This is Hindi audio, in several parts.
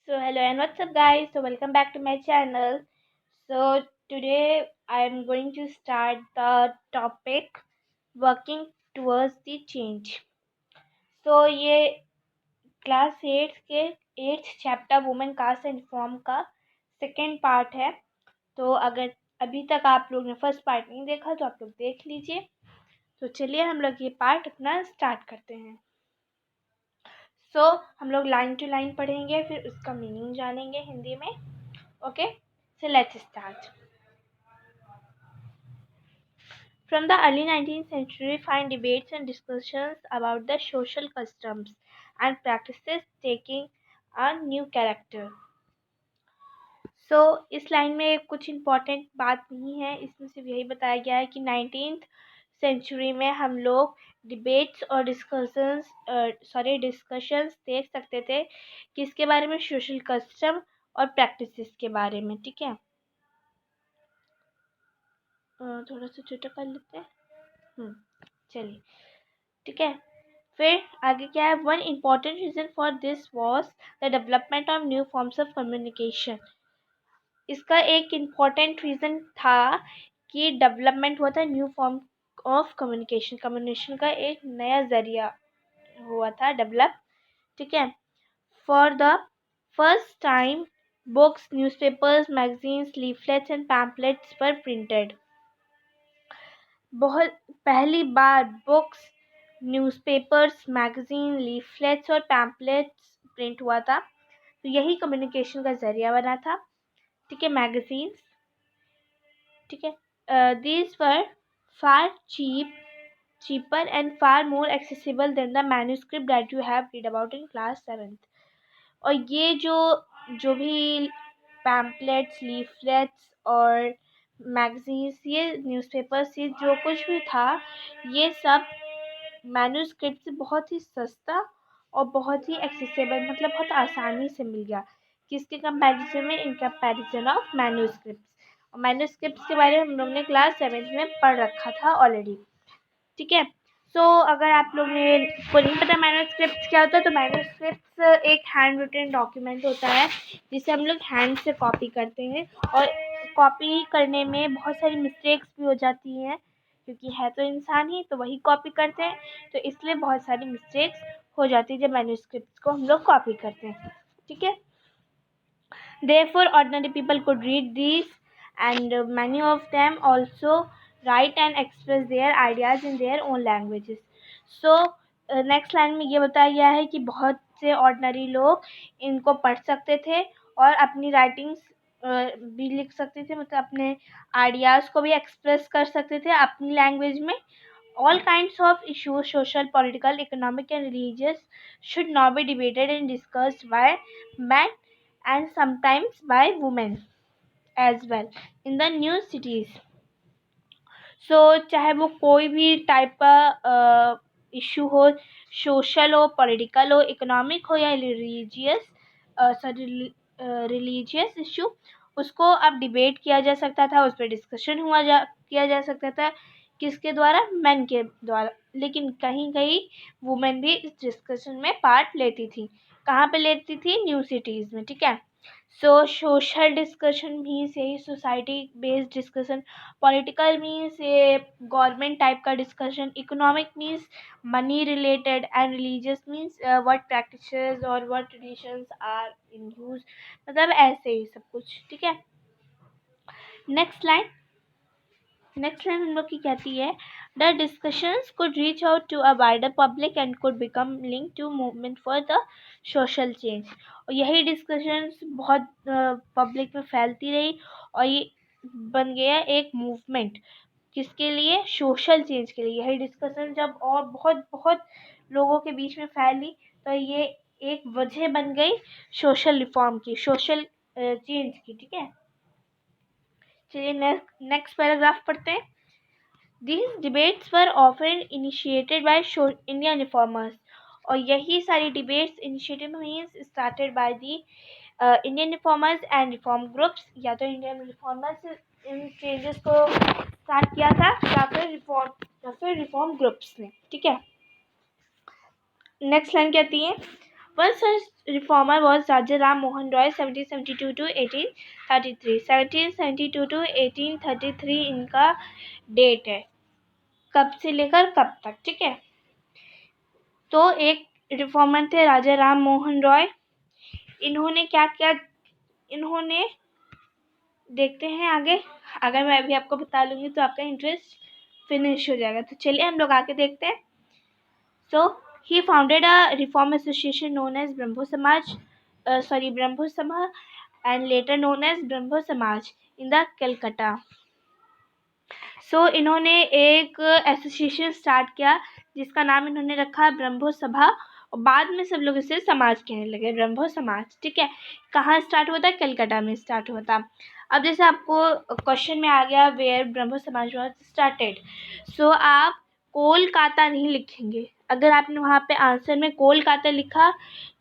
So hello and what's up guys? So welcome back to my channel. So today I am going to start the topic working towards the change. So ये क्लास 8 के 8th chapter women caste and reform का सेकेंड पार्ट है। तो अगर अभी तक आप लोग ने फर्स्ट पार्ट नहीं देखा तो आप लोग देख लीजिए। तो चलिए हम लोग ये पार्ट अपना स्टार्ट करते हैं। सो हम लोग लाइन टू लाइन पढ़ेंगे, फिर उसका मीनिंग जानेंगे हिंदी में। Okay, so let's start. From the early 19th century, find debates and discussions about the social customs and practices taking a new character. So इस लाइन में कुछ इम्पोर्टेंट बात नहीं है, इसमें सिर्फ यही बताया गया है कि 19th सेंचुरी में हम लोग डिबेट्स और डिस्कशंस देख सकते थे किसके बारे में, सोशल कस्टम और प्रैक्टिसेस के बारे में। ठीक है, थोड़ा सा छोटा कर लेते हैं। चलिए ठीक है। फिर आगे क्या है, one important reason for this was the development of new forms of communication. इसका एक इम्पॉर्टेंट रीज़न था कि डेवलपमेंट हुआ था न्यू फॉर्म ऑफ कम्युनिकेशन का एक नया ज़रिया हुआ था डेवलप। ठीक है, for the first time books, newspapers, magazines, leaflets and pamphlets पर प्रिंटेड। बहुत पहली बार बुक्स, न्यूज़पेपर्स, मैगजीन, लीफलेट्स और पैम्पलेट्स प्रिंट हुआ था। तो यही कम्युनिकेशन का ज़रिया बना था। ठीक है, मैगजीन्स। ठीक है, these were far cheaper and far more accessible than the manuscript that you have read about in class 7th। और ये जो भी पैम्पलेट्स, लीफलेट्स और मैगजीन्स, ये न्यूज़पेपर्स, ये जो कुछ भी था, ये सब मैन्यूस्क्रिप्ट से बहुत ही सस्ता और बहुत ही एक्सेसिबल, मतलब बहुत आसानी से मिल गया। किसके कंपैरिजन में? In comparison of manuscripts. और मैन्यूस्क्रिप्ट्स के बारे में हम लोग ने क्लास 7th में पढ़ रखा था ऑलरेडी। ठीक है, सो अगर आप लोग ने को नहीं पता मैन्यूस्क्रिप्ट्स क्या होता है, तो मैन्यूस्क्रिप्ट्स एक हैंड रिटन डॉक्यूमेंट होता है जिसे हम लोग हैंड से कॉपी करते हैं। और कॉपी करने में बहुत सारी मिस्टेक्स भी हो जाती हैं, क्योंकि है तो इंसान ही, तो वही कॉपी करते हैं, तो इसलिए बहुत सारी मिस्टेक्स हो जाती है जब मैन्यूस्क्रिप्ट्स को हम लोग कॉपी करते हैं। ठीक है, therefore ordinary people could read these, and many of them also write and express their ideas in their own languages. So next line में ये बताया गया है कि बहुत से ऑर्डिनरी लोग इनको पढ़ सकते थे और अपनी राइटिंग्स भी लिख सकते थे, मतलब अपने आइडियाज़ को भी एक्सप्रेस कर सकते थे अपनी लैंग्वेज में। All kinds of issues, social, political, economic and religious, should now be debated and discussed by men and sometimes by women as well in the new cities. So चाहे वो कोई भी टाइप का इशू हो, सोशल हो, पॉलिटिकल हो, इकोनॉमिक हो या रिलीजियस इशू, उसको अब डिबेट किया जा सकता था, उस पर डिस्कशन किया जा सकता था। किसके द्वारा? मेन के द्वारा। लेकिन कहीं कहीं वुमेन भी इस डिस्कशन में पार्ट लेती थी। कहाँ पे लेती थी? न्यू सिटीज़ में। ठीक है, सो सोशल डिस्कशन मीन्स यही society based discussion, political means ये गवर्नमेंट टाइप का डिस्कशन, economic means money related, and religious means what practices और what traditions are in use, मतलब ऐसे ही सब कुछ। ठीक है, नेक्स्ट लाइन हम लोग की कहती है, the discussions could reach out to a wider public and could become link to movement for the social change. और यही डिस्कशंस बहुत पब्लिक में फैलती रही और ये बन गया एक मूवमेंट। किसके लिए? सोशल चेंज के लिए। यही डिस्कशन जब और बहुत बहुत लोगों के बीच में फैली, तो ये एक वजह बन गई सोशल रिफॉर्म की, सोशल चेंज की। ठीक है, चलिए नेक्स्ट पैराग्राफ पढ़ते हैं। These debates were often initiated by Indian reformers. और यही सारी डिबेट्स इनिशिएटिव हुई, started by the Indian reformers and reform groups. या तो इंडियन रिफॉर्मर्स इन चेंजेस को स्टार्ट किया था, या फिर रिफॉर्म ग्रुप्स ने। ठीक है, नेक्स्ट लाइन कहती है, One such reformer was Raja Ram Mohan Roy, 1772 to 1833. 1772 to 1833 इनका डेट है, कब से लेकर कब तक, ठीक है। तो एक रिफॉर्मर थे राजा राम मोहन रॉय। इन्होंने क्या किया, इन्होंने, देखते हैं आगे, अगर मैं अभी आपको बता लूँगी तो आपका इंटरेस्ट फिनिश हो जाएगा। तो चलिए हम लोग आगे देखते हैं। So he founded a reform association known as Brahmo Sabha and later known as Brahmo Samaj in the Calcutta. सो इन्होंने एक एसोसिएशन स्टार्ट किया जिसका नाम इन्होंने रखा ब्रह्मो सभा, और बाद में सब लोग इसे समाज कहने लगे, ब्रह्मो समाज, ठीक है। कहाँ स्टार्ट हुआ था, कलकत्ता में स्टार्ट हुआ था। अब जैसे आपको क्वेश्चन में आ गया वेयर ब्रह्मो समाज वाज स्टार्टेड, सो आप कोलकाता नहीं लिखेंगे। अगर आपने वहाँ पे आंसर में कोलकाता लिखा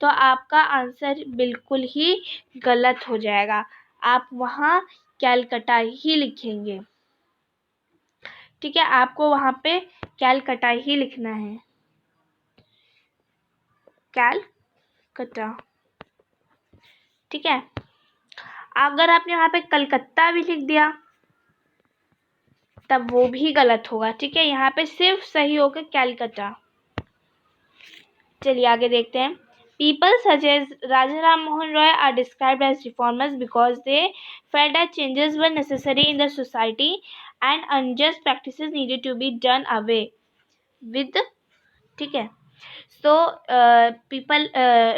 तो आपका आंसर बिल्कुल ही गलत हो जाएगा, आप वहाँ कलकत्ता ही लिखेंगे, ठीक है। आपको वहाँ पे कलकत्ता ही लिखना है, कलकत्ता, ठीक है। अगर आपने वहाँ पे कलकत्ता भी लिख दिया तब वो भी गलत होगा, ठीक है। यहाँ पे सिर्फ सही होगा कलकत्ता। चलिए आगे देखते हैं। People such as Raja Ram Mohan Roy are described as reformers because they felt that changes were necessary in the society and unjust practices needed to be done away with, ठीक है। सो पीपल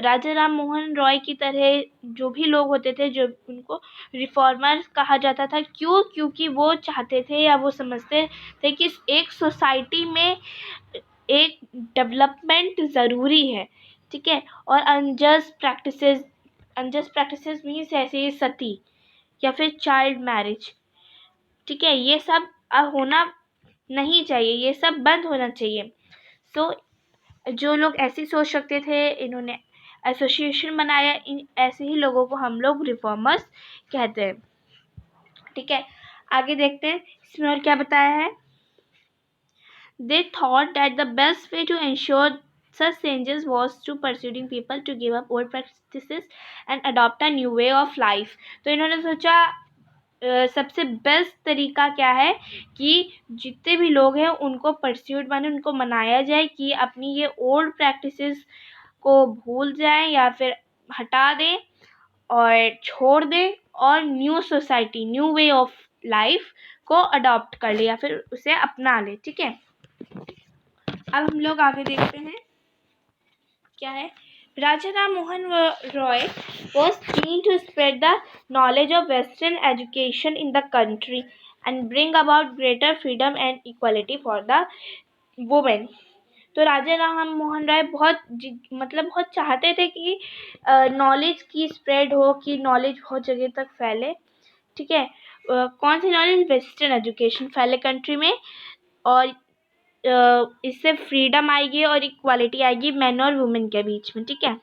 राजा राम मोहन रॉय की तरह जो भी लोग होते थे, जो उनको रिफॉर्मर्स कहा जाता था, क्योंकि वो चाहते थे या वो समझते थे कि एक सोसाइटी में एक डेवलपमेंट ज़रूरी है, ठीक है। और अनजस्ट प्रैक्टिसेस मीन्स ऐसे सती या फिर चाइल्ड मैरिज, ठीक है, ये सब होना नहीं चाहिए, ये सब बंद होना चाहिए। सो जो लोग ऐसी सोच रखते थे, इन्होंने एसोसिएशन बनाया, इन ऐसे ही लोगों को हम लोग रिफॉर्मर्स कहते हैं, ठीक है। आगे देखते हैं इसमें और क्या बताया है। They thought that the best way to ensure such changes was to persuading people to give up old practices and adopt a new way of life। तो इन्होंने सोचा सबसे बेस्ट तरीका क्या है कि जितने भी लोग हैं उनको परस्यूट माने उनको मनाया जाए कि अपनी ये ओल्ड प्रैक्टिसेस को भूल जाएं या फिर हटा दें और छोड़ दें और new society, new way of life को अडॉप्ट कर ले या फिर उसे अपना ले, ठीक है। अब हम लोग आगे देखते हैं क्या है। Raja Ram Mohan Roy was keen to spread the knowledge of Western education in the country and bring about greater freedom and equality for the women। तो राजा राम मोहन राय बहुत चाहते थे कि नॉलेज की स्प्रेड हो, कि नॉलेज बहुत जगह तक फैले, ठीक है। कौन सी नॉलेज, वेस्टर्न एजुकेशन फैले कंट्री में, और इससे फ्रीडम आएगी और इक्वालिटी आएगी मैन और वुमेन के बीच में, ठीक है।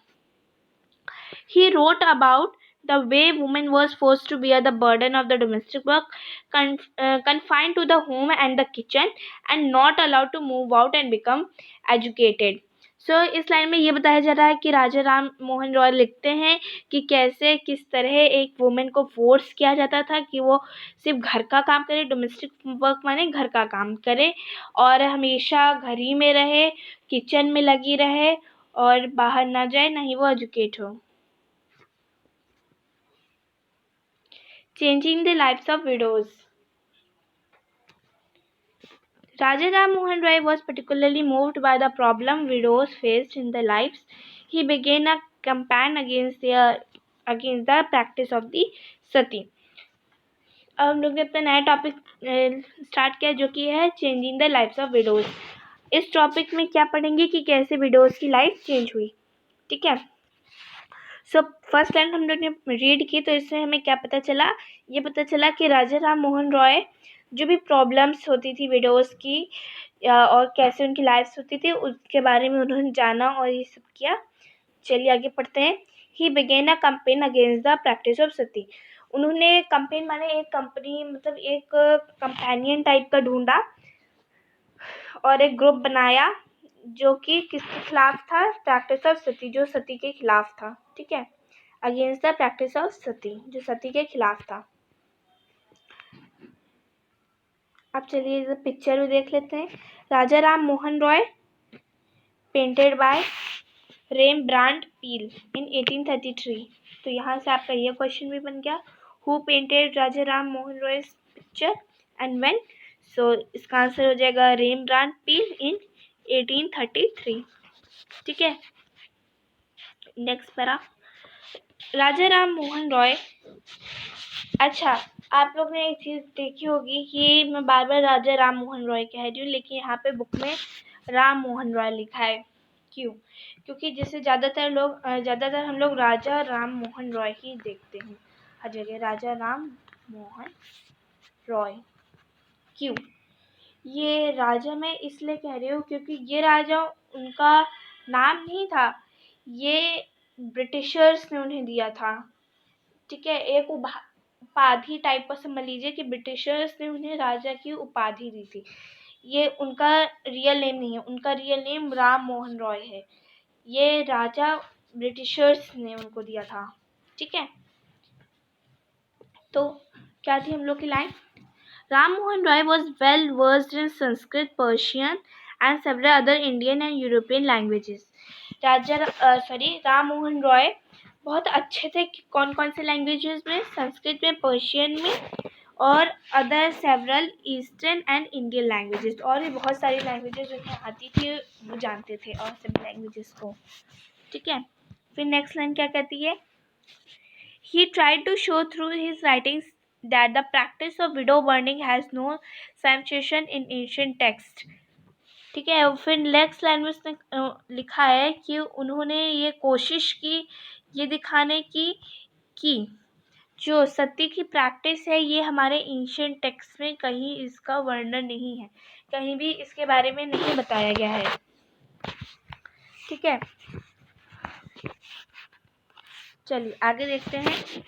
He wrote about the way women was forced to bear the burden of the domestic work, confined to the home and the kitchen, and not allowed to move out and become educated। सो इस लाइन में ये बताया जा रहा है कि राजा राम मोहन रॉय लिखते हैं कि कैसे किस तरह एक वुमेन को फोर्स किया जाता था कि वो सिर्फ घर का काम करे, डोमेस्टिक वर्क माने घर का काम करे, और हमेशा घर ही में रहे, किचन में लगी रहे और बाहर ना जाए, ना ही वो एजुकेट हो। Changing the lives of widows। Raja Ram Mohan Roy was particularly moved by the problem widows faced in their lives। He began a campaign against the practice of the sati। अब हम लोग ने अपना नया टॉपिक स्टार्ट किया जो कि है changing the lifes of widows. इस टॉपिक में क्या पढ़ेंगे कि कैसे विडोज की लाइफ चेंज हुई, ठीक है। सो फर्स्ट लाइन हम लोग ने रीड की तो इससे हमें क्या पता चला, ये पता चला कि राजा राम मोहन रॉय जो भी प्रॉब्लम्स होती थी विडोज़ की और कैसे उनकी लाइफ्स होती थी उसके बारे में उन्होंने जाना और ये सब किया। चलिए आगे पढ़ते हैं। He began a campaign against the practice of sati. उन्होंने कैंपेन माने एक कंपनी मतलब एक कंपेनियन टाइप का ढूंढा और एक ग्रुप बनाया जो कि किसके खिलाफ था? प्रैक्टिस ऑफ सती, जो सती के खिलाफ था। ठीक है, अगेंस्ट द प्रैक्टिस ऑफ सती, जो सती के खिलाफ था। अब चलिए पिक्चर भी देख लेते हैं। राजा राम मोहन रॉय, पेंटेड बाय रेमब्रांड पील इन 1833। तो यहाँ से आपका ये क्वेश्चन भी बन गया, who painted Raja Ram Mohan Roy picture and when? So इसका आंसर हो जाएगा रेमब्रांड पील इन 1833। ठीक है, नेक्स्ट पैरा, राजा राम मोहन रॉय। अच्छा, आप लोग ने एक चीज़ देखी होगी कि मैं बार बार राजा राम मोहन रॉय कह रही हूँ, लेकिन यहाँ पे बुक में राम मोहन रॉय लिखा है। क्यों? क्योंकि जैसे ज़्यादातर हम लोग राजा राम मोहन रॉय ही देखते हैं हर जगह, राजा राम मोहन रॉय। क्यों? ये राजा मैं इसलिए कह रही हूँ क्योंकि ये राजा उनका नाम नहीं था, ये ब्रिटिशर्स ने उन्हें दिया था। ठीक है, एक उपाधि टाइप का समझ लीजिए कि ब्रिटिशर्स ने उन्हें राजा की उपाधि दी थी। ये उनका रियल नेम नहीं है, उनका रियल नेम राम मोहन रॉय है। ये राजा ब्रिटिशर्स ने उनको दिया था। ठीक है, तो क्या थी हम लोग की line? Ram Mohan Roy was well versed in Sanskrit, Persian and several other Indian and European languages. Ram Mohan Roy बहुत अच्छे थे कौन कौन से लैंग्वेजेस में? संस्कृत में, पर्शियन में और other several eastern and Indian languages. और भी बहुत सारी लैंग्वेजेस उन्हें आती थी, वो जानते थे और सभी लैंग्वेजेस को। ठीक है, फिर नेक्स्ट लाइन क्या कहती है? He tried to show through his writings that the practice of widow burning has no substantiation in ancient text. ठीक है, फिर नेक्स्ट लाइन में उसने लिखा है कि उन्होंने ये कोशिश की ये दिखाने की कि जो सती की प्रैक्टिस है ये हमारे एंशिएंट टेक्स्ट में कहीं इसका वर्णन नहीं है, कहीं भी इसके बारे में नहीं बताया गया है। ठीक है, चलिए आगे देखते हैं।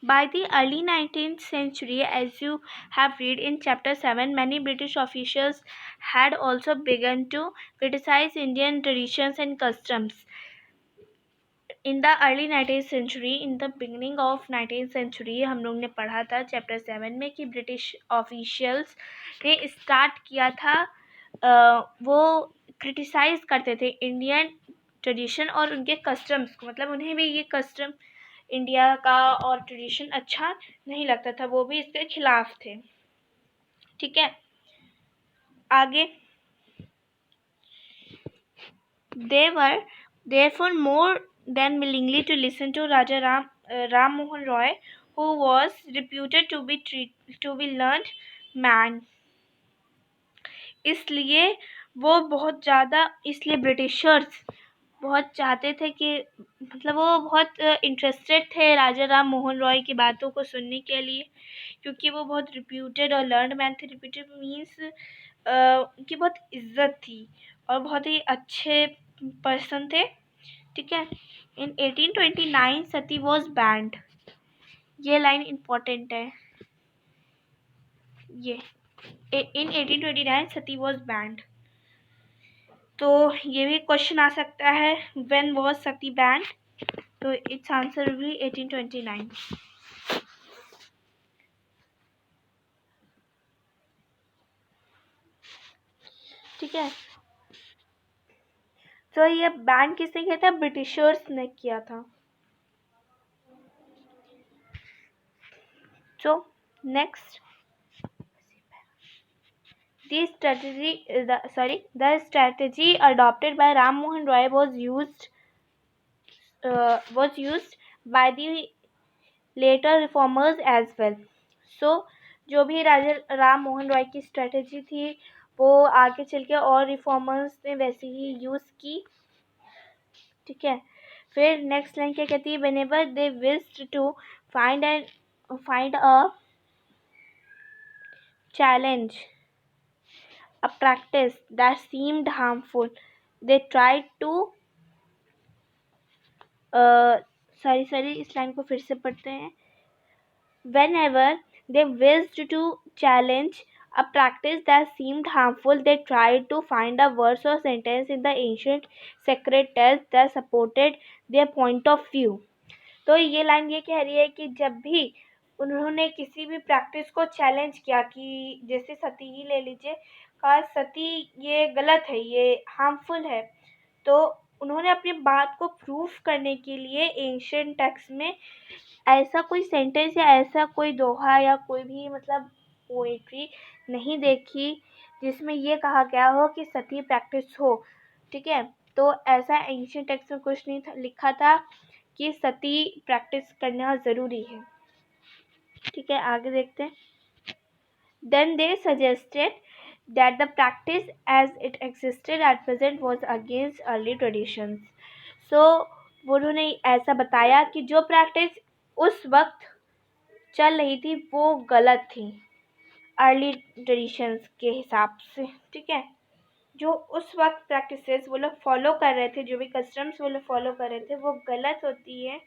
By the early 19th century, as you have read in chapter 7, many British officials had also begun to criticize Indian traditions and customs. In the early 19th century, in the beginning of 19th century, हम लोग ने पढ़ा था चैप्टर 7 में कि ब्रिटिश ऑफिशियल्स ने स्टार्ट किया था, वो क्रिटिसाइज करते थे इंडियन ट्रेडिशन और उनके कस्टम्स को। मतलब उन्हें भी ये कस्टम इंडिया का और ट्रेडिशन अच्छा नहीं लगता था, वो भी इसके खिलाफ थे। ठीक है, आगे, they were therefore more than willingly to listen to Raja Ram Mohan Roy, who was reputed to be learned man. इसलिए वो बहुत ज़्यादा, इसलिए ब्रिटिशर्स बहुत चाहते थे कि मतलब वो बहुत इंटरेस्टेड थे राजा राम मोहन रॉय की बातों को सुनने के लिए, क्योंकि वो बहुत रिप्यूटेड और लर्नड मैन थे। रिप्यूटेड मीन्स उनकी बहुत इज्जत थी और बहुत ही अच्छे पर्सन थे। ठीक है, इन 1829 सती वॉज बैंड। ये लाइन इम्पोर्टेंट है, ये इन 1829 सती वॉज बैंड। तो ये भी क्वेश्चन आ सकता है, व्हेन वॉज सती बैंड? तो इट्स आंसर भी 1829। ठीक है, तो ये बैन किसने किया था? ब्रिटिशर्स ने किया था। So next, the strategy adopted by Ram Mohan Roy was used by the later reformers as well. So जो भी राजा राम मोहन रॉय की स्ट्रेटजी थी वो आगे चल के और रिफॉर्मर्स ने वैसे ही यूज़ की। ठीक है, फिर नेक्स्ट लाइन क्या कहती है? whenever they wished to find a challenge, a practice that seemed harmful, they tried to इस लाइन को फिर से पढ़ते हैं। whenever they wished to challenge a practice that seemed harmful. They tried to find a verse or sentence in the ancient sacred texts that supported their point of view. तो ये लाइन ये कह रही है कि जब भी उन्होंने किसी भी प्रैक्टिस को चैलेंज किया कि जैसे सती ही ले लीजिए, कहा सती ये गलत है, ये हार्मफुल है, तो उन्होंने अपनी बात को प्रूफ करने के लिए एंशिएंट टेक्स्ट में ऐसा कोई सेंटेंस या ऐसा कोई दोहा या कोई भी मतलब पोएट्री नहीं देखी जिसमें ये कहा गया हो कि सती प्रैक्टिस हो। ठीक है, तो ऐसा एंशिएंट टेक्स्ट में कुछ नहीं लिखा था कि सती प्रैक्टिस करना ज़रूरी है। ठीक है, आगे देखते हैं। Then they suggested that the practice as it existed at present was against early traditions. So उन्होंने ऐसा बताया कि जो प्रैक्टिस उस वक्त चल रही थी वो गलत थी अर्ली ट्रेडिशंस के हिसाब से। ठीक है, जो उस वक्त प्रैक्टिसेस वो लोग फॉलो कर रहे थे, जो भी कस्टम्स वो लोग फॉलो कर रहे थे, वो गलत होती है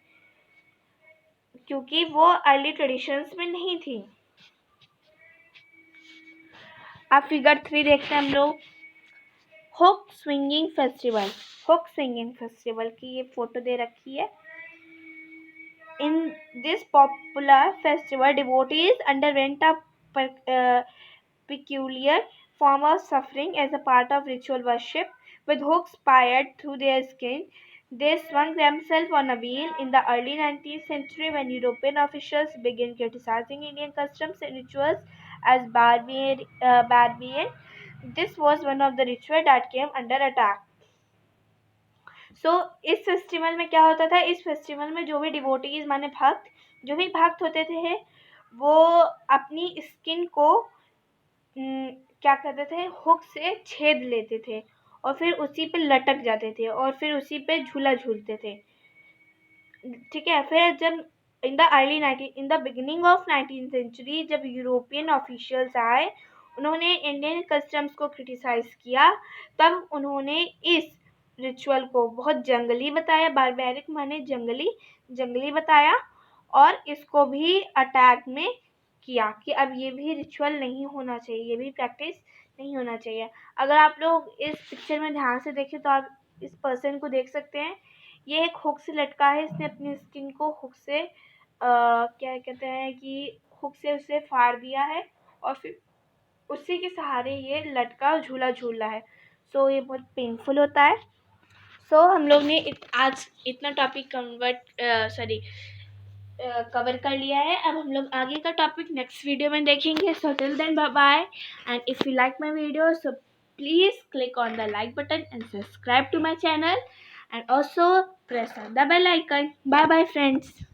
क्योंकि वो अर्ली ट्रेडिशंस में नहीं थी। अब फिगर 3 देखते हैं हम लोग। Hook swinging festival. Hook swinging festival की ये फोटो दे रखी है। In this popular festival, devotees underwent a peculiar form of suffering as a part of ritual worship. With hooks fired through their skin, they swung themselves on a wheel. In the early 19th century, when European officials began criticizing Indian customs and rituals as barbarian, this was one of the rituals that came under attack. इस फेस्टिवल में क्या होता था, इस फेस्टिवल में जो भी डिवोटीज माने भक्त, जो भी भक्त होते थे वो अपनी स्किन को क्या करते थे, हुक से छेद लेते थे और फिर उसी पे लटक जाते थे और फिर उसी पे झूला झूलते थे। ठीक है, फिर जब in the beginning of 19th century जब यूरोपियन ऑफिशियल्स आए, उन्होंने इंडियन कस्टम्स को क्रिटिसाइज किया, तब उन्होंने इस रिचुअल को बहुत जंगली बताया, बारबैरिक माने जंगली बताया और इसको भी अटैक में किया कि अब ये भी रिचुअल नहीं होना चाहिए, ये भी प्रैक्टिस नहीं होना चाहिए। अगर आप लोग इस पिक्चर में ध्यान से देखें तो आप इस पर्सन को देख सकते हैं, ये एक हुक से लटका है, इसने अपनी स्किन को हुक से क्या कहते हैं कि हुक से उसे फाड़ दिया है और फिर उसी के सहारे ये लटका झूला झूल रहा है। ये बहुत पेनफुल होता है। हम लोग ने आज इतना टॉपिक कवर कर लिया है। अब हम लोग आगे का टॉपिक नेक्स्ट वीडियो में देखेंगे। Till then bye bye, and if you like my video so please click on the like button and subscribe to my channel and also press on the bell icon. Bye bye friends.